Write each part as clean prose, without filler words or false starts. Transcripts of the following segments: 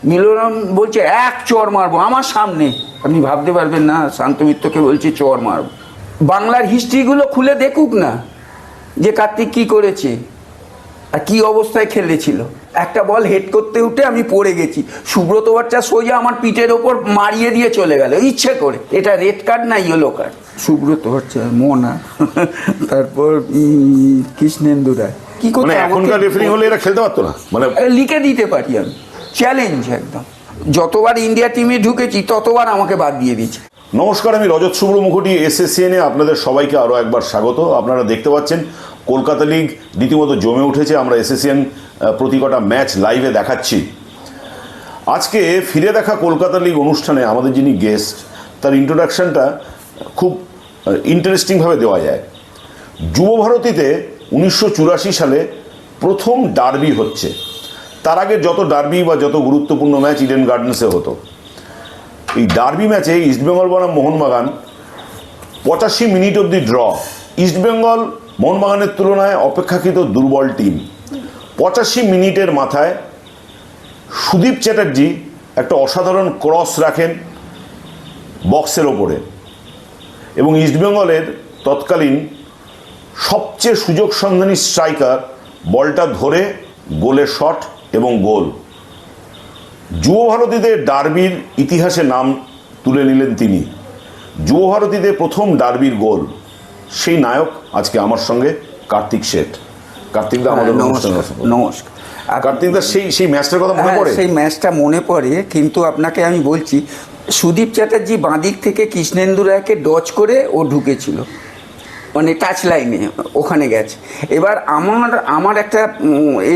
মিলন বলছে এক চর মারবো আমার সামনে, আপনি ভাবতে পারবেন না শান্ত মিত্রকে বলছে চর মারবো। বাংলার হিস্ট্রিগুলো খুলে দেখুক না যে কার্তিক কি করেছে আর কি অবস্থায় খেলেছিল। একটা বল হেড করতে উঠে আমি পড়ে গেছি, সুব্রত ভট্টাচার্য সোজা আমার পিঠের ওপর মারিয়ে দিয়ে চলে গেল ইচ্ছে করে। এটা রেড কার্ড না ইয়েলো কার্ড? সুব্রত ভট্টাচার্য, মোনা, তারপর কৃষ্ণেন্দু রায়, কি করতে এখনকার রেফারি হলে এরা খেলতে পারতো না, মানে লিখে দিতে পারি আমি, চ্যালেঞ্জ একদম। যতবার ইন্ডিয়া টিমে ঢুকেছি ততবার আমাকে বাদ দিয়ে দিয়েছে। নমস্কার, আমি রজত শুভ্র মুখোটি, এসএসসিএনে আপনাদের সবাইকে আরও একবার স্বাগত। আপনারা দেখতে পাচ্ছেন কলকাতা লিগ রীতিমতো জমে উঠেছে। আমরা এসএসসিএন প্রতি কটা ম্যাচ লাইভে দেখাচ্ছি। আজকে ফিরে দেখা কলকাতা লিগ অনুষ্ঠানে আমাদের যিনি গেস্ট, তার ইন্ট্রোডাকশনটা খুব ইন্টারেস্টিংভাবে দেওয়া যায়। যুবভারতীতে 1984 সালে প্রথম ডার্বি হচ্ছে। তার আগে যত ডার্বি বা যত গুরুত্বপূর্ণ ম্যাচ ইডেন গার্ডেন্সে হতো। এই ডার্বি ম্যাচে ইস্টবেঙ্গল বনাম মোহনবাগান 85 মিনিট অবধি ড্র। ইস্টবেঙ্গল মোহনবাগানের তুলনায় অপেক্ষাকৃত দুর্বল টিম। 85 মিনিটের মাথায় সুদীপ চ্যাটার্জি একটা অসাধারণ ক্রস রাখেন বক্সের ওপরে, এবং ইস্টবেঙ্গলের তৎকালীন সবচেয়ে সুযোগ সন্ধানী স্ট্রাইকার বলটা ধরে গোলের শট এবং গোল। যুবভারতীদের ডার্বির ইতিহাসে নাম তুলে নিলেন তিনি। যুবভারতীতে প্রথম ডার্বির গোল, সেই নায়ক আজকে আমার সঙ্গে কার্তিক শেঠ। কার্তিক দা, আমাদের নমস্কার। কার্তিক দা, সেই ম্যাচটার কথা মনে পড়ে? সেই ম্যাচটা মনে পড়ে, কিন্তু আপনাকে আমি বলছি, সুদীপ চ্যাটার্জি বাঁদিক থেকে কৃষ্ণেন্দু রায়কে ডচ করে ও ঢুকেছিল, মানে টাচ লাইনে ওখানে গেছে। এবার আমার একটা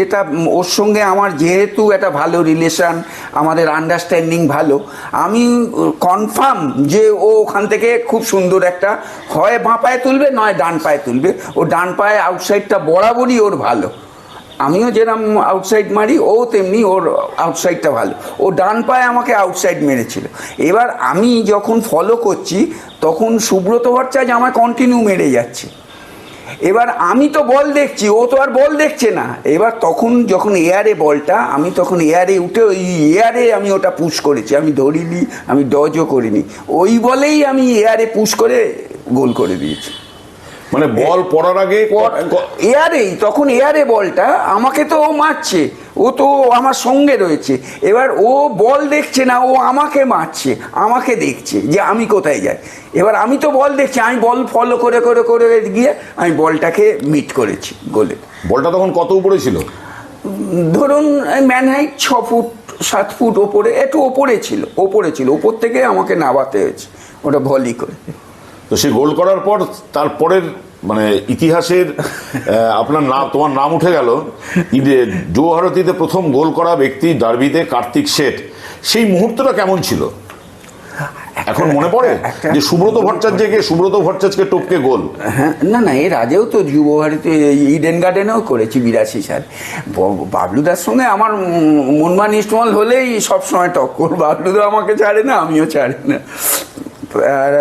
এটা ওর সঙ্গে আমার যেহেতু একটা ভালো রিলেশান, আমাদের আন্ডারস্ট্যান্ডিং ভালো, আমি কনফার্ম যে ও ওখান থেকে খুব সুন্দর একটা হয় বাঁ পায়ে তুলবে নয় ডান পায়ে তুলবে। ও ডান পায়ে আউটসাইডটা বরাবরই ওর ভালো। আমিও যেরকম আউটসাইড মারি ও তেমনি ওর আউটসাইডটা ভালো। ও ডান পায়ে আমাকে আউটসাইড মেরেছিল। এবার আমি যখন ফলো করছি তখন সুব্রত ভট্টাচার্য আমায় কন্টিনিউ মেরে যাচ্ছে। এবার আমি তো বল দেখছি, ও তো আর বল দেখছে না। এবার তখন যখন এয়ারে বলটা, আমি তখন এয়ারে উঠে ওই এয়ারে আমি ওটা পুশ করেছি। আমি ধরিনি, আমি ডজও করিনি, ওই বলেই আমি এয়ারে পুশ করে গোল করে দিয়েছি। মানে বল পড়ার আগে এয়ারেই, তখন এয়ারে বলটা, আমাকে তো ও মারছে, ও তো আমার সঙ্গে রয়েছে। এবার ও বল দেখছে না, ও আমাকে মারছে, আমাকে দেখছে যে আমি কোথায় যাই। এবার আমি তো বল দেখছি, আমি বল ফলো করে করে করে গিয়ে আমি বলটাকে মিট করেছি গোলে। বলটা তখন কত উপরে ছিল? ধরুন ম্যান হাইট 6 ফুট 7 ফুট ওপরে, একটু ওপরে ছিল, ওপর থেকে আমাকে নামাতে হয়েছে ওটা ভলি করে। তো সে গোল করার পর তারপরের মানে ইতিহাসের আপনার নাম, তোমার নাম উঠে গেল। যুবভারতীতে প্রথম গোল করা ব্যক্তি ডার্বিতে কার্তিক শেঠ। সেই মুহূর্তটা কেমন ছিল এখন মনে পড়ে যে সুব্রত ভট্টাচার্যকে টপকে গোল? হ্যাঁ, না এর আগেও তো যুবভারতী ইডেন গার্ডেনেও করেছি 82 সালে। বাবলুদার সঙ্গে আমার মনমান ইস্টমল হলেই সবসময় টক্কর। বাবলুদা আমাকে ছাড়ে না, আমিও ছাড়ি না। আর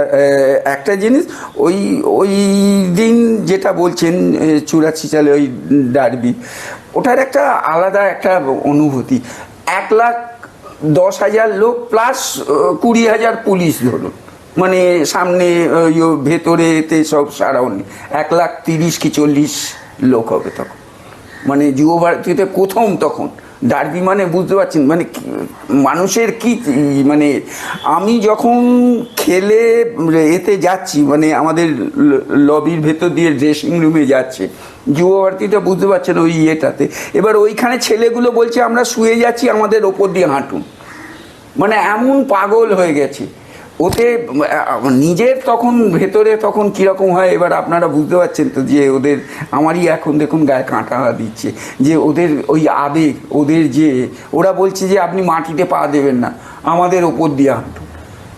একটা জিনিস, ওই দিন যেটা বলছেন 84 সালে ওই ডার্বি, ওটার একটা আলাদা একটা অনুভূতি। 1,10,000 লোক প্লাস 20,000 পুলিশ ধরুন, মানে সামনে ভেতরেতে সব সারাউন্ড 1,30,000 কি 40 লোক হবে তখন। মানে যুবভারতীতে প্রথম তখন ডার্বি, মানে বুঝতে পারছেন মানে মানুষের কি, মানে আমি যখন খেলে এতে যাচ্ছি, মানে আমাদের লবির ভেতর দিয়ে ড্রেসিং রুমে যাচ্ছে যুবভারতীটা, বুঝতে পারছেন ওই ইয়েটাতে। এবার ওইখানে ছেলেগুলো বলছে আমরা শুয়ে যাচ্ছি, আমাদের ওপর দিয়ে হাঁটুন, মানে এমন পাগল হয়ে গেছে ওতে। নিজের তখন ভেতরে তখন কীরকম হয় এবার আপনারা বুঝতে পারছেন তো, যে ওদের, আমারই এখন দেখুন গায়ে কাঁটা দিচ্ছে, যে ওদের ওই আবেগ, ওদের যে ওরা বলছে যে আপনি মাটিতে পা দেবেন না, আমাদের ওপর দিয়ে হাঁটুন।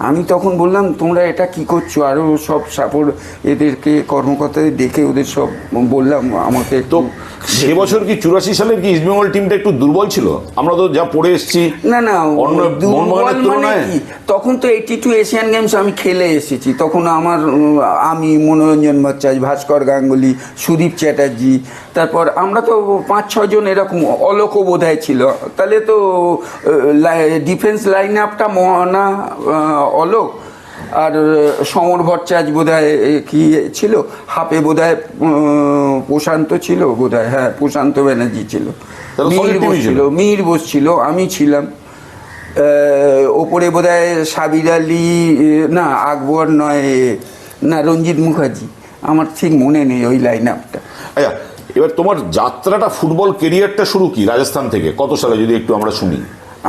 আমি তখন বললাম তোমরা এটা কি করছো? আরও সব সাপোর্ট এদেরকে কর্মকর্তাদের দেখে ওদের সব বললাম আমাকে তো সে বছর কি 84 সালের কি ইস্টবেঙ্গল টিমটা একটু দুর্বল ছিল? আমরা তো যা পড়ে এসেছি। না না, অন্য দুর্বল মোহনবাগানের মানে তুলনায় কি, তখন তো 82 এশিয়ান গেমস আমি খেলে এসেছি। তখন আমি মনোরঞ্জন ভট্টাচার্য, ভাস্কর গাঙ্গুলি, সুদীপ চ্যাটার্জি, তারপর আমরা তো 5-6 জন এরকম, অলোকও বোধহয় ছিল। তাহলে তো ডিফেন্স লাইন আপটা মহানা, অলোক আর সমর ভট্টাচার্য বোধহয় কি ছিল, হাফে বোধহয় প্রশান্ত ছিল বোধহয়, হ্যাঁ প্রশান্ত ব্যানার্জি ছিল, তাহলে solid মীর team বোস ছিল। ছিল, মীর বোস ছিল, আমি ছিলাম। ওপরে বোধহয় সাবির আলী, না আকবর নয়, না রঞ্জিত মুখার্জি, আমার ঠিক মনে নেই ওই লাইন আপটা। আচ্ছা, এবার তোমার যাত্রাটা, ফুটবল কেরিয়ারটা শুরু কি রাজস্থান থেকে কত সালে যদি একটু আমরা শুনি?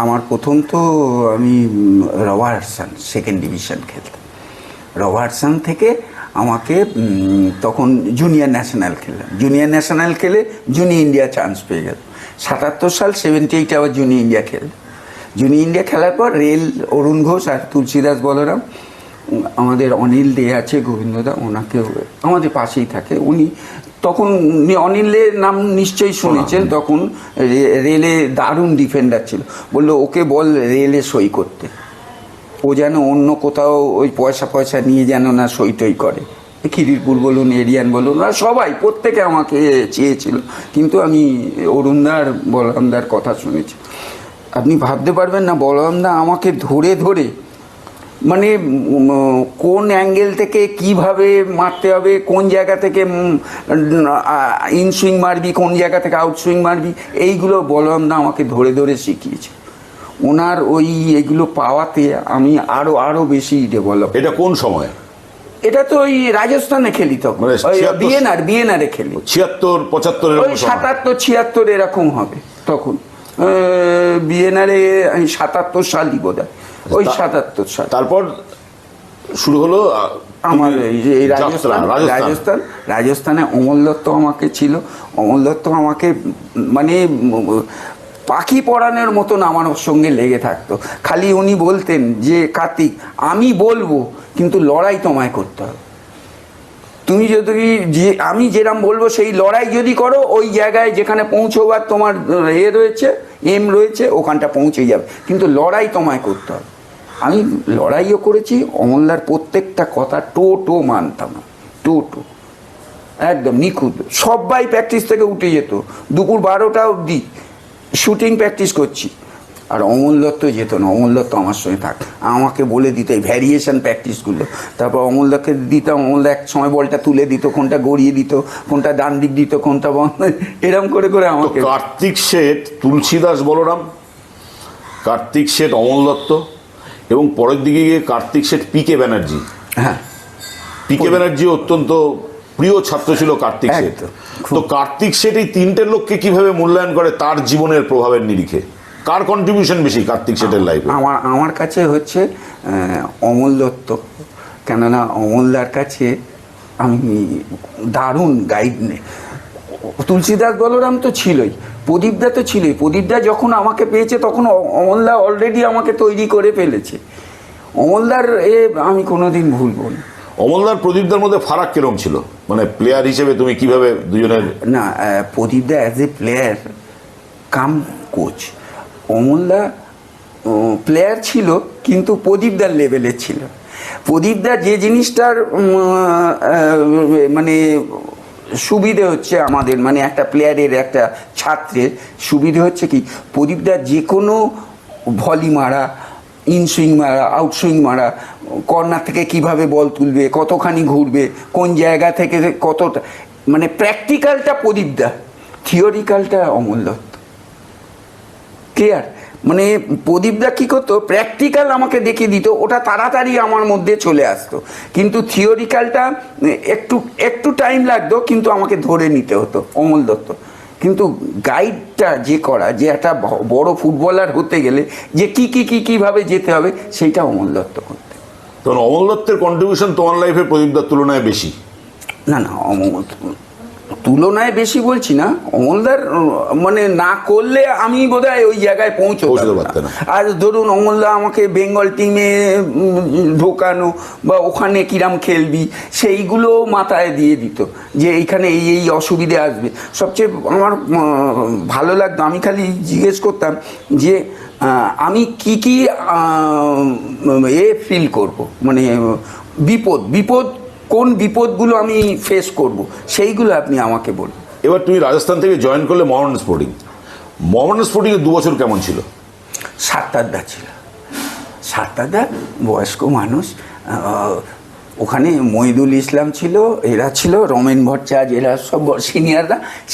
আমার প্রথম তো আমি রবার্টসন সেকেন্ড ডিভিশন খেলতাম। রবার্টসন থেকে আমাকে তখন জুনিয়র ন্যাশনাল খেললাম। জুনিয়র ন্যাশনাল খেলে জুনিয়র ইন্ডিয়া চান্স পেয়ে গেল। 77 সাল 78 আবার জুনিয়র ইন্ডিয়া খেললাম। জুনিয়র ইন্ডিয়া খেলার পর রেল, অরুণ ঘোষ আর তুলসীদাস বলরাম, আমাদের অনিল দে আছে, গোবিন্দদা, ওনাকে আমাদের পাশেই থাকে। উনি তখন, অনিলের নাম নিশ্চয়ই শুনেছেন, তখন রেলে দারুণ ডিফেন্ডার ছিল। বললো ওকে বল রেলে সই করতে, ও যেন অন্য কোথাও ওই পয়সা নিয়ে যেন না সই টই করে। খিদিরপুর বলুন, এরিয়ান বলুন, আর সবাই প্রত্যেকে আমাকে চেয়েছিল, কিন্তু আমি অরুণদার, বলরামদার কথা শুনেছি। আপনি ভাবতে পারবেন না, বলরামদা আমাকে ধরে ধরে, মানে কোন অ্যাঙ্গেল থেকে কিভাবে মারতে হবে, কোন জায়গা থেকে ইনসুইং মারবি, কোন জায়গা থেকে আউটসুইং মারবি, এইগুলো বলরামদা আমাকে ধরে ধরে শিখিয়েছে। ওনার ওই এগুলো পাওয়াতে আমি আরো বেশি ডেভেলপ। এটা কোন সময়? এটা তো ওই রাজস্থানে খেলি তখন, মানে বিএনআরে খেলি, 76, 75 ওই 77, 76 এরকম হবে তখন। বিএনআরে আমি 77 সালই বোধ হয়, ওই 77 সাল। তারপর শুরু হলো আমার এই যাত্রা, রাজস্থানে অমল দত্ত আমাকে ছিল। অমল দত্ত আমাকে মানে পাখি পড়ানোর মতন আমার সঙ্গে লেগে থাকতো। খালি উনি বলতেন যে কার্তিক, আমি বলবো কিন্তু লড়াই তোমায় করতে হবে। তুমি যদি আমি যেরকম বলবো সেই লড়াই যদি করো, ওই জায়গায় যেখানে পৌঁছবার তোমার রয়েছে, এম রয়েছে, ওখানটা পৌঁছে যাবে, কিন্তু লড়াই তোমায় করতে হবে। আমি লড়াইও করেছি। অমলদার প্রত্যেকটা কথা টো মানতাম, টো একদম নিখুঁত। সবাই প্র্যাকটিস থেকে উঠে যেত, দুপুর 12টা অবধি শুটিং প্র্যাকটিস করছি, আর অমল দত্ত যেত না। অমল দত্ত আমার সঙ্গে থাক, আমাকে বলে দিত এই ভ্যারিয়েশন প্র্যাকটিসগুলো। তারপর অমলদাকে দিতাম, অমলদা এক সময় বলটা তুলে দিত, কোনটা গড়িয়ে দিত, কোনটা ডান দিক দিত, কোনটা বন্ধ, এরকম করে করে আমাকে। কার্তিক শেঠ, তুলসীদাস বলরাম, কার্তিক শেঠ, অমল দত্ত, এবং পরের দিকে গিয়ে কার্তিক শেঠ, পিকে ব্যানার্জি। হ্যাঁ, পিকে ব্যানার্জি অত্যন্ত প্রিয় ছাত্র ছিল কার্তিক শেঠ। তো কার্তিক শেঠ এই তিনটে লোককে কিভাবে মূল্যায়ন করে তার জীবনের প্রভাবের নিরিখে? কার কন্ট্রিবিউশন বেশি কার্তিক শেঠের লাইফে? আমার কাছে হচ্ছে অমল দত্ত, কেননা অমলদার কাছে আমি দারুণ গাইড নেই। তুলসীদাস বলরাম তো ছিলই, প্রদীপদা তো ছিলই। প্রদীপদা যখন আমাকে পেয়েছে তখন অমলদা অলরেডি আমাকে তৈরি করে ফেলেছে। অমলদার আমি কোনোদিন ভুলব না। অমলদার প্রদীপদার মধ্যে ফারাক কিরম ছিল, মানে প্লেয়ার হিসেবে তুমি কিভাবে দুজনের? না, প্রদীপদা as a player cum coach, অমলদা প্লেয়ার ছিল কিন্তু প্রদীপদার লেভেলের ছিল। প্রদীপদা যে জিনিসটার মানে সুবিধে হচ্ছে আমাদের, মানে একটা প্লেয়ারের, একটা ছাত্রের সুবিধে হচ্ছে কি, প্রদীপদা যে কোনো ভলি মারা, ইনসুইং মারা, আউটসুইং মারা, কর্নার থেকে কিভাবে বল তুলবে, কতখানি ঘুরবে, কোন জায়গা থেকে কতটা, মানে প্র্যাকটিক্যালটা প্রদীপদা, থিওরিক্যালটা অমল দত্ত। ক্লিয়ার? মানে প্রদীপদা কী করতো, প্র্যাকটিক্যাল আমাকে দেখিয়ে দিত, ওটা তাড়াতাড়ি আমার মধ্যে চলে আসতো, কিন্তু থিওরিক্যালটা একটু টাইম লাগতো, কিন্তু আমাকে ধরে নিতে হতো অমল দত্ত। কিন্তু গাইডটা যে করা, যে একটা বড় ফুটবলার হতে গেলে যে কীভাবে যেতে হবে, সেইটা অমল দত্ত করতে। তখন অমল দত্তের কন্ট্রিবিউশন তোমার লাইফে প্রদীপদার তুলনায় বেশি? না, তুলনায় বেশি বলছি না, অমলদার মানে না করলে আমি বোধহয় ওই জায়গায় পৌঁছতে পারতাম না। আর ধরুন অমলদা আমাকে বেঙ্গল টিমে ঢোকানো বা ওখানে কিরাম খেলবি সেইগুলো মাথায় দিয়ে দিত, যে এইখানে এই এই অসুবিধে আসবে। সবচেয়ে আমার ভালো লাগতো, আমি খালি জিজ্ঞেস করতাম যে আমি কি কি ফিল করব, মানে বিপদ কোন বিপদগুলো আমি ফেস করব সেইগুলো আপনি আমাকে বলুন। এবার তুমি রাজস্থান থেকে জয়েন করলে মোহামেডান স্পোর্টিং। মোহামেডান স্পোর্টিংয়ে 2 বছর কেমন ছিল? সাত্তারদা ছিল, সাত্তারদা বয়স্ক মানুষ, ওখানে মহিদুল ইসলাম ছিল, এরা ছিল রমেন ভট্টাচার্য, এরা সব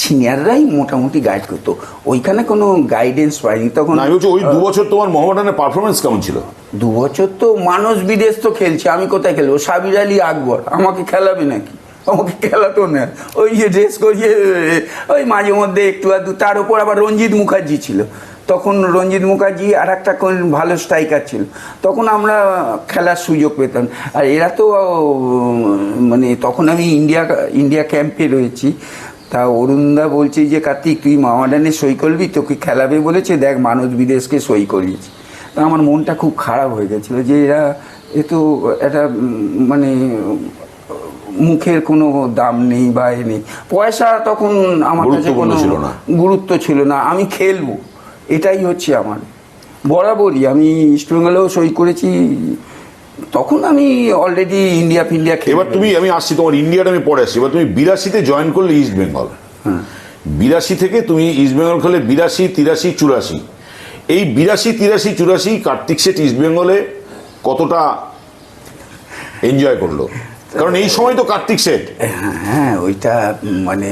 সিনিয়ররাই মোটামুটি গাইড করতো। ওইখানে কোনো গাইডেন্স পাইনি তখন। আমি বলছি ওই 2 বছর তোমার মোহামেডানের পারফরমেন্স কেমন ছিল? 2 বছর তো মানুষ বিদেশ তো খেলছে, আমি কোথায় খেলবো? সাবির আলী আকবর আমাকে খেলাবে নাকি? আমাকে খেলাতো না, ওই যে ড্রেস করিয়ে ওই মাঝে মধ্যে একটু আধটু। তার উপর আবার রঞ্জিত মুখার্জি ছিল তখন, রঞ্জিত মুখার্জি আর একটা ভালো স্ট্রাইকার ছিল, তখন আমরা খেলার সুযোগ পেতাম। আর এরা তো মানে তখন আমি ইন্ডিয়া ক্যাম্পে রয়েছি, তা অরুণদা বলছে যে কার্তিক তুই মোহামেডানে সই করবি, তোকে খেলাবে বলেছে, দেখ মানুষ বিদেশকে সই করিয়েছে। তা আমার মনটা খুব খারাপ হয়ে গেছিলো যে এরা তো একটা মানে মুখের কোনো দাম নেই বা এ নেই, পয়সা তখন আমার কাছে কোনো গুরুত্ব ছিল না, আমি খেলবো এটাই হচ্ছে আমার বরাবরই। আমি ইস্টবেঙ্গলেও সই করেছি, তখন আমি অলরেডি ইন্ডিয়া খেলি। এবার তুমি, আমি আসছি তোমার ইন্ডিয়াটা আমি পরে আসছি। এবার তুমি 82-তে জয়েন করলে ইস্ট বেঙ্গল। 82 থেকে তুমি ইস্ট বেঙ্গল খেলে 82, 83, 84। এই 82, 83, 84 কার্তিক শেঠ ইস্ট বেঙ্গলে কতটা এনজয় করলো? কারণ এই সময় তো কার্তিক শেঠ। হ্যাঁ ওইটা মানে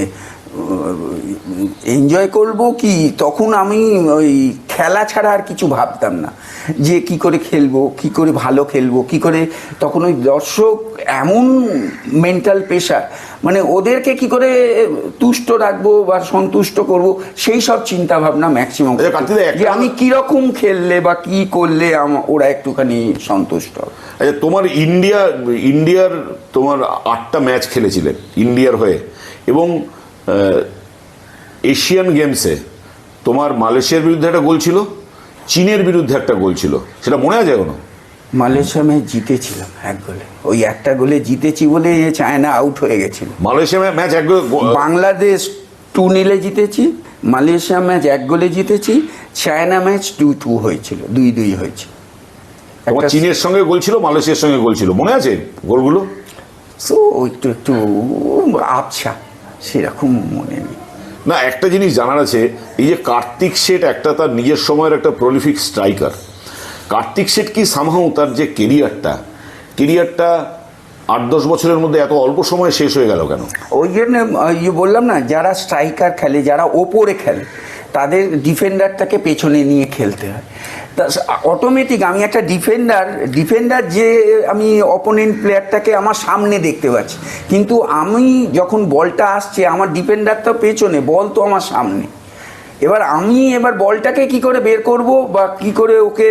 এনজয় করবো কি, তখন আমি ওই খেলা ছাড়া আর কিছু ভাবতাম না, যে কি করে খেলবো, কি করে ভালো খেলবো, কি করে। তখন ওই দর্শক এমন মেন্টাল প্রেশার, মানে ওদেরকে কি করে তুষ্ট রাখবো বা সন্তুষ্ট করব, সেই সব চিন্তা ভাবনা ম্যাক্সিমাম, যে আমি কিরকম খেললে বা কি করলে ওরা একটুখানি সন্তুষ্ট হবে। আচ্ছা, তোমার ইন্ডিয়ার তোমার 8টা ম্যাচ খেলেছিলেন ইন্ডিয়ার হয়ে, এবং এশিয়ান গেমসে তোমার মালয়েশিয়ার বিরুদ্ধে একটা গোল ছিল, চীনের বিরুদ্ধে একটা গোল ছিল, সেটা মনে আছে কোনো? মালয়েশিয়া ম্যাচ জিতেছিলাম 1 গোলে, ওই একটা গোলে জিতেছি বলে চায়না আউট হয়ে গেছিল। মালয়েশিয়া ম্যাচ 1 গোলে, বাংলাদেশ 2-0 জিতেছি, মালয়েশিয়া ম্যাচ 1 গোলে জিতেছি, চায়না ম্যাচ 2-2 হয়েছিল, 2-2 হয়েছিল। চীনের সঙ্গে গোল ছিল, মালয়েশিয়ার সঙ্গে গোল ছিল, মনে আছে গোলগুলো? তো একটু আবছা, সেরকম মনে নেই। না, একটা জিনিস জানার আছে, এই যে কার্তিক শেঠ একটা তার নিজের সময়ের একটা প্রলিফিক স্ট্রাইকার, কার্তিক শেঠ কি সামহাও তার যে কেরিয়ারটা 8-10 বছরের মধ্যে এত অল্প সময়ে শেষ হয়ে গেল কেন? ওই জন্য বললাম না, যারা স্ট্রাইকার খেলে, যারা ওপরে খেলে, তাদের ডিফেন্ডারটাকে পেছনে নিয়ে খেলতে হয়। তা অটোমেটিক আমি একটা ডিফেন্ডার যে আমি অপোনেন্ট প্লেয়ারটাকে আমার সামনে দেখতে পাচ্ছি, কিন্তু আমি যখন বলটা আসছে আমার ডিফেন্ডার তো পেছনে, বল তো আমার সামনে। এবার বলটাকে কি করে বের করব বা কি করে ওকে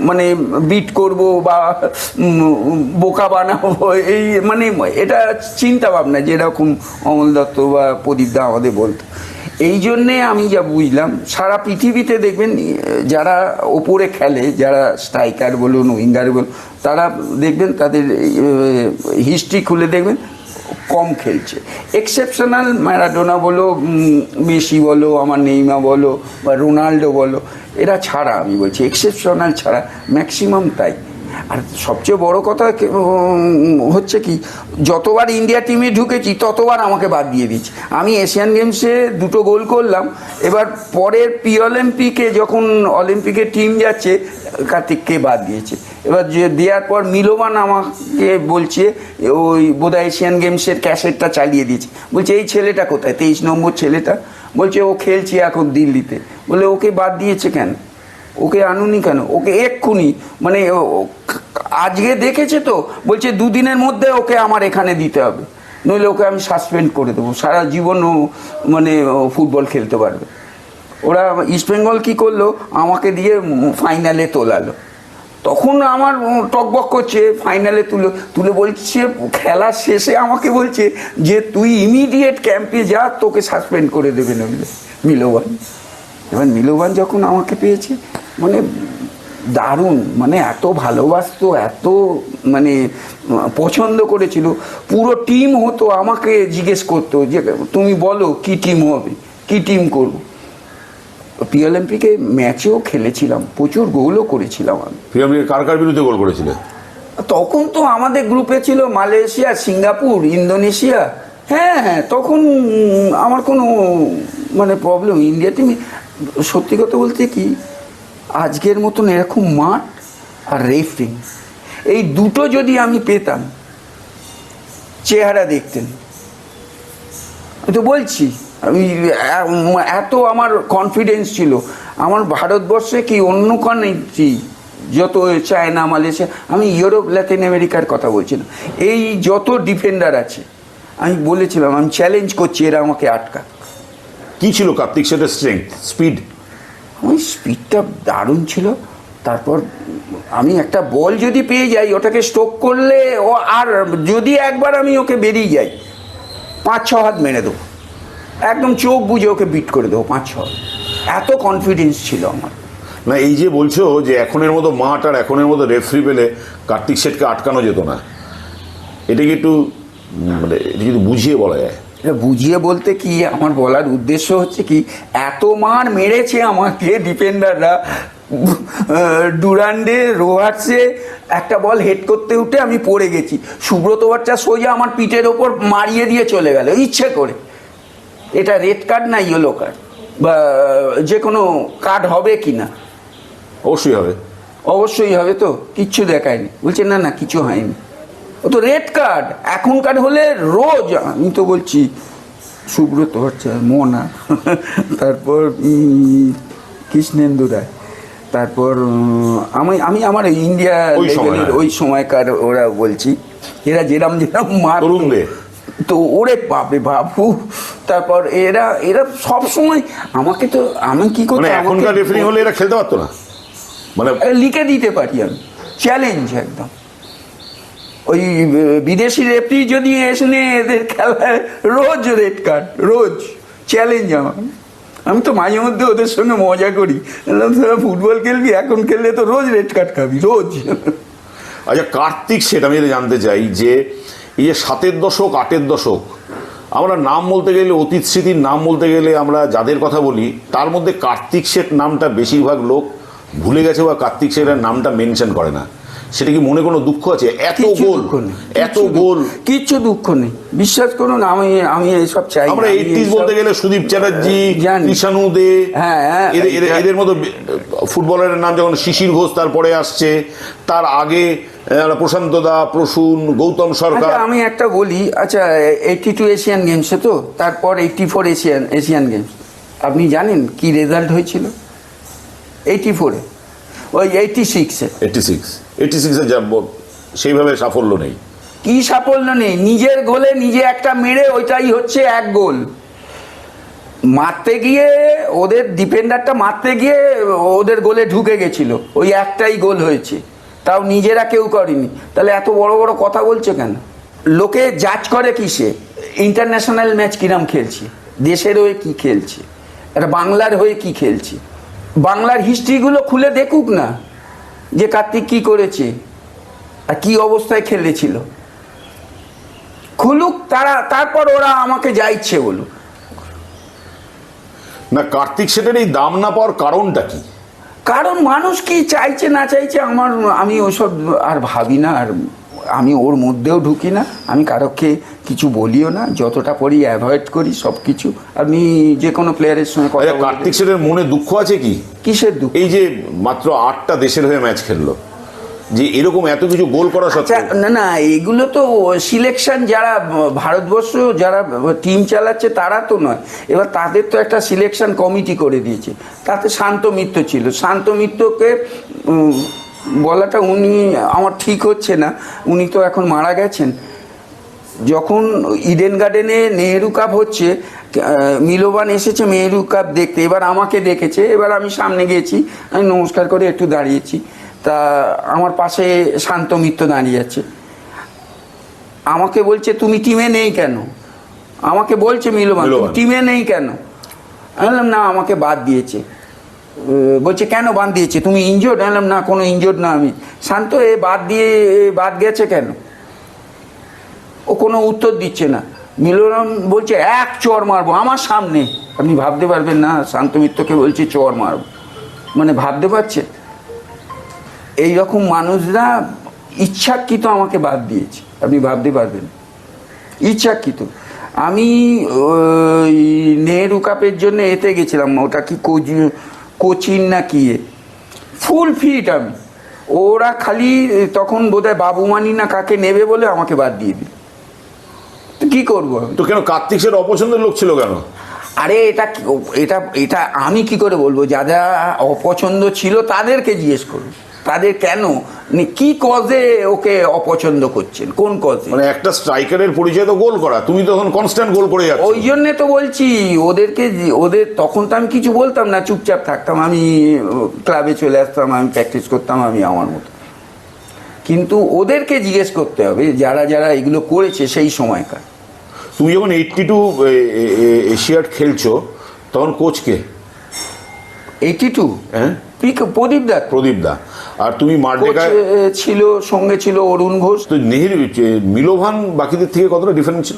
মানে বিট করব বা বোকা বানাবো, এই মানে এটা চিন্তা ভাবনা যেরকম অমল দত্ত বা প্রদীপ দা আমাদের বলতো। এই জন্যে আমি যা বুঝলাম, সারা পৃথিবীতে দেখবেন যারা ওপরে খেলে, যারা স্ট্রাইকার বলুন, উইঙ্গার বলুন, তারা দেখবেন তাদের হিস্ট্রি খুলে দেখবেন কম খেলছে। এক্সেপশনাল ম্যারাডোনা বলো, মেসি বলো, আমার নেইমার বলো বা রোনাল্ডো বলো, এরা ছাড়া আমি বলছি, এক্সেপশনাল ছাড়া ম্যাক্সিমাম তাই। আর সবচেয়ে বড় কথা হচ্ছে কি, যতবার ইন্ডিয়া টিমে ঢুকেছি ততবার আমাকে বাদ দিয়ে দিচ্ছে। আমি এশিয়ান গেমসে 2টো গোল করলাম, এবার পরের অলিম্পিকে যখন অলিম্পিকের টিম যাচ্ছে, কার্তিককে বাদ দিয়েছে। এবার যে দেওয়ার পর মিলোবান আমাকে বলছে, ওই বোধহয় এশিয়ান গেমসের ক্যাসেটটা চালিয়ে দিয়েছে, বলছে এই ছেলেটা কোথায়, 23 নম্বর ছেলেটা, বলছে ও খেলছে এখন দিল্লিতে। বলে ওকে বাদ দিয়েছে কেন, ওকে আনুনি কেন, ওকে এক্ষুনি মানে আজকে দেখেছে তো, বলছে 2 দিনের মধ্যে ওকে আমার এখানে দিতে হবে, নইলে ওকে আমি সাসপেন্ড করে দেবো, সারা জীবন ও মানে ফুটবল খেলতে পারবে। ওরা ইস্টবেঙ্গল কী করলো, আমাকে দিয়ে ফাইনালে তোলালো। তখন আমার টকবক করছে, ফাইনালে তুলে তুলে বলছে, খেলার শেষে আমাকে বলছে যে তুই ইমিডিয়েট ক্যাম্পে যা, তোকে সাসপেন্ড করে দেবে নইলে মিলোভান। এবার মিলোভান যখন আমাকে পেয়েছে, মানে দারুণ, মানে এত ভালোবাসতো, এত মানে পছন্দ করেছিল। পুরো টিম হতো, আমাকে জিজ্ঞেস করতো যে তুমি বলো কি টিম হবে, কি টিম করবো। প্রি অলিম্পিকে ম্যাচেও খেলেছিলাম, প্রচুর গোলও করেছিলাম আমি। প্রি অলিম্পিকে কার কার বিরুদ্ধে গোল করেছিলে? তখন তো আমাদের গ্রুপে ছিল মালয়েশিয়া, সিঙ্গাপুর, ইন্দোনেশিয়া। হ্যাঁ হ্যাঁ, তখন আমার কোনো মানে প্রবলেম, ইন্ডিয়া টিমে সত্যি কথা বলতে কি, আজকের মতন এরকম মাঠ আর রেফারিং, এই দুটো যদি আমি পেতাম, চেহারা দেখতেন। আমি তো বলছি, আমি এত আমার কনফিডেন্স ছিল। আমার ভারতবর্ষে কি অন্য কান্ট্রি, যত চায়না, মালয়েশিয়া, আমি ইউরোপ, ল্যাটিন আমেরিকার কথা বলছি না, এই যত ডিফেন্ডার আছে, আমি বলেছিলাম আমি চ্যালেঞ্জ করছি এরা আমাকে আটকা। কি ছিল কার্তিক শেঠের স্ট্রেংথ, স্পিড? ওই স্পিডটা দারুণ ছিল। তারপর আমি একটা বল যদি পেয়ে যাই, ওটাকে স্ট্রোক করলে ও, আর যদি একবার আমি ওকে বেরিয়ে যাই, 5-6 হাত মেরে দেবো, একদম চোখ বুঝে ওকে বিট করে দেবো 5-6 হাত। এত কনফিডেন্স ছিল আমার। না, এই যে বলছো যে এখনের মতো মাঠ আর এখনের মতো রেফারি পেলে কার্তিক শেঠকে আটকানো যেত না, এটা কি একটু মানে এটা যদি বুঝিয়ে বলা যায়? এটা বুঝিয়ে বলতে কি, আমার বলার উদ্দেশ্য হচ্ছে কি, এত মার মেরেছে আমাকে ডিফেন্ডাররা। ডুরান্ডে রোহার্সে একটা বল হেড করতে উঠে আমি পড়ে গেছি, সুব্রত ভট্টাচার্য সোজা আমার পিঠের ওপর মারিয়ে দিয়ে চলে গেল ইচ্ছে করে। এটা রেড কার্ড না ইয়েলো কার্ড, বা যে কোনো কার্ড হবে কি না? অবশ্যই হবে, অবশ্যই হবে। তো কিচ্ছু দেখায়নি, বলছে না না কিছু হয়নি, ও তো রেড কার্ড। এখনকার হলে রোজ, আমি তো বলছি সুব্রত ভট্টাচার্য, মোনা, তারপর কৃষ্ণেন্দু রায়, তারপর আমি আমার ইন্ডিয়া লেভেলের ওই সময়কার ওরা বলছি, এরা যেরাম মার তো ওরে বাপরে বাপু। তারপর এরা এরা সব সময় আমাকে, তো আমি কি করতে, এখনকার রেফারি হলে এরা খেলতে পারতো না, মানে লিখে দিতে পারি আমি, চ্যালেঞ্জ একদম। ওই বিদেশি রেফারি যদি এসে এদের খেলায় রোজ রেড কার্ড, রোজ চ্যালেঞ্জ আমার। আমি তো মাঝে মধ্যে ওদের সঙ্গে মজা করি, ফুটবল খেলবি, এখন খেললে তো রোজ রেড কার্ড খাবি, রোজ। আচ্ছা, কার্তিক শেঠ, আমি এটা জানতে চাই যে এই যে 7-এর দশক 8-এর দশক, আমরা নাম বলতে গেলে, অতীত স্মৃতির নাম বলতে গেলে আমরা যাদের কথা বলি, তার মধ্যে কার্তিক শেঠ নামটা বেশিরভাগ লোক ভুলে গেছে বা কার্তিক শেঠের নামটা মেনশন করে না। সেটা কি মনে কোনো দুঃখ আছে? এত গোল, এত গোল, কিচ্ছু দুঃখ নেই, বিশ্বাস করুন। আমি এইসব চাই। আমরা 80s বলতে গেলে সুদীপ চ্যাটার্জি, কৃষাণু দে, এদের মতো ফুটবলারের নাম, যখন শিশির ঘোষ তারপরে আসছে, তার আগে প্রশান্ত দা, প্রসূন, গৌতম সরকার। আমি একটা বলি, আচ্ছা 82 এশিয়ান গেমসে, তো তারপর 84 এশিয়ান গেমস, আপনি জানেন কি রেজাল্ট হয়েছিল? 84-এ, ওই 86-এ সেইভাবে সাফল্য নেই। কি সাফল্য নেই? নিজের গোলে নিজে একটা মেরে, ওইটাই হচ্ছে 1 গোল। মারতে গিয়ে ওদের ডিফেন্ডারটা মারতে গিয়ে ওদের গোলে ঢুকে গেছিল, ওই একটাই গোল হয়েছে, তাও নিজেরা কেউ করেনি। তাহলে এত বড় বড় কথা বলছে কেন? লোকে জাজ করে কিসে? ইন্টারন্যাশনাল ম্যাচ কিরাম খেলছে, দেশের হয়ে কি খেলছে, এটা বাংলার হয়ে কি খেলছে। বাংলার হিস্ট্রিগুলো খুলে দেখুক না, যে কার্তিক কি করেছে আর কি অবস্থায় খেলেছিল, খুলুক তারা, তারপর ওরা আমাকে যা ইচ্ছে বলুক। না, কার্তিক শেঠের এই দাম না পাওয়ার কারণটা কি? কারণ মানুষ কি চাইছে না চাইছে, আমি ওসব আর ভাবি না, আর আমি ওর মধ্যেও ঢুকি না, আমি কারোকে কিছু বলিও না, যতটা পরি অ্যাভয়েড করি সব কিছু। আমি যে কোনো প্লেয়ারের সঙ্গে কথা বলি। কার্তিক শেঠের মনে দুঃখ আছে কি? কিসের দুঃখ? এই যে মাত্র 8টা দেশের হয়ে ম্যাচ খেললো, যে এরকম এত কিছু গোল করা সত্ত্বেও। না না, এগুলো তো সিলেকশন, যারা ভারতবর্ষ যারা টিম চালাচ্ছে তারা তো নয়, এবার তাদের তো একটা সিলেকশন কমিটি করে দিয়েছে, তাতে শান্ত মিত্র ছিল। শান্ত মিত্রকে বলাটা উনি আমার ঠিক হচ্ছে না, উনি তো এখন মারা গেছেন। যখন ইডেন গার্ডেনে নেহেরু কাপ হচ্ছে, মিলোভান এসেছে নেহেরু কাপ দেখতে, এবার আমাকে দেখেছে, এবার আমি সামনে গেছি, আমি নমস্কার করে একটু দাঁড়িয়েছি, তা আমার পাশে শান্ত মিত্র দাঁড়িয়ে আছে, আমাকে বলছে তুমি টিমে নেই কেন, আমাকে বলছে মিলবান তুমি টিমে নেই কেন, আমি বললাম না আমাকে বাদ দিয়েছে। বলছে কেন বাদ দিয়েছে, তুমি ইনজোর্ড? আমি বললাম না কোনো ইনজোর্ড না আমি। শান্ত এ বাদ গেছে কেন? ও কোনো উত্তর দিচ্ছে না। মিলন বলছে এক চর মারবো আমার সামনে। আপনি ভাবতে পারবেন না, শান্ত মিত্রকে বলছে চর মারবো, মানে ভাবতে পারছে? এইরকম মানুষরা ইচ্ছাকৃত আমাকে বাদ দিয়েছে, আপনি ভাবতে পারবেন, ইচ্ছাকৃত। আমি ওই নেহেরু কাপের জন্য এতে গেছিলাম, ওটা কি কোচিন না কি, ফুল ফিট আমি। ওরা খালি তখন বোধহয় বাবুমানি না কাকে নেবে বলে আমাকে বাদ দিয়ে দিল। তো কী করবো আমি? তো কেন কার্তিক সেটা অপছন্দের লোক ছিল কেন? আরে এটা আমি কি করে বলবো? যারা অপছন্দ ছিল তাদেরকে জিজ্ঞেস করুন, তাদের কেন কি কজে ওকে অপছন্দ করছেন, কোন কজে? মানে একটা স্ট্রাইকারের পরিচয় তো গোল করা, তুমি তখন কনস্ট্যান্ট গোল করে যাচ্ছ। ওই জন্যে তো বলছি ওদের তখন তো আমি কিছু বলতাম না, চুপচাপ থাকতাম, আমি ক্লাবে চলে আসতাম, আমি প্র্যাকটিস করতাম, আমি আমার মতো। কিন্তু ওদেরকে জিজ্ঞেস করতে হবে যারা যারা এগুলো করেছে সেই সময়কার। তুমি যখন 82 এশিয়াড খেলছো তখন কোচকে? 82 হ্যাঁ, প্রদীপ দা। আর তুমি মারডেকায় ছিল, সঙ্গে ছিল অরুণ ঘোষ। তো নেহেরু মিলোভান বাকিদের থেকে কতটা ডিফারেন্ট ছিল?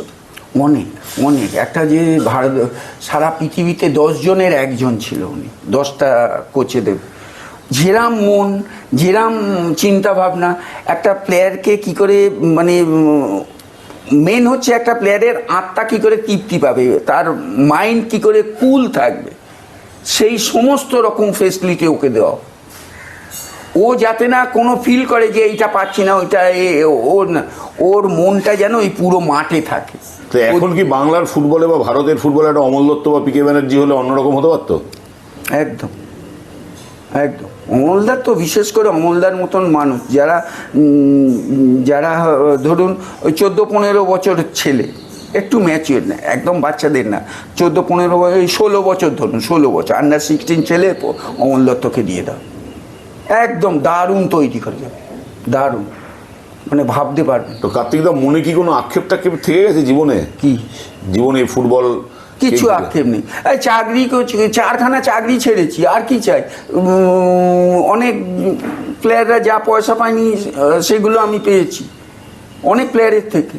অনেক অনেক। একটা যে ভারত সারা পৃথিবীতে 10 জনের একজন ছিল উনি, 10টা কোচেদের। যেরাম মন, যেরাম চিন্তা ভাবনা, একটা প্লেয়ারকে কি করে মানে মেন হচ্ছে একটা প্লেয়ারের আত্মা কি করে তৃপ্তি পাবে, তার মাইন্ড কি করে কুল থাকবে, সেই সমস্ত রকম ফেসিলিটি ওকে দেওয়া। ও যাতে না কোনো ফিল করে যে এইটা পাচ্ছি না ওইটা, ওর না, ওর মনটা যেন ওই পুরো মাঠে থাকে। তো এখন কি বাংলার ফুটবলে বা ভারতের ফুটবলে একটা অমল দত্ত বা পিকে ব্যানার্জি হলে অন্যরকম হতে পারতো? একদম একদম। অমলদার তো বিশেষ করে অমলদার মতন মানুষ যারা যারা ধরুন ওই 14-15 বছর ছেলে, একটু ম্যাচিওর না, একদম বাচ্চাদের না, 14-15 বছর, 16 বছর ধরুন, 16 বছর আন্ডার 16 ছেলে অমল দত্তকে দিয়ে দাও, একদম দারুণ তৈরি করে যাবে, দারুণ, মানে ভাবতে পারবেন। তো কার্তিক দা মনে কি কোনো আক্ষেপ টাক্ষেপ থেকে গেছে জীবনে? কি জীবনে ফুটবল কিছু আক্ষেপ নেই। এই চাকরি করছি, 4খানা চাকরি ছেড়েছি, আর কি চাই? অনেক প্লেয়াররা যা পয়সা পায়নি সেগুলো আমি পেয়েছি অনেক প্লেয়ারের থেকে।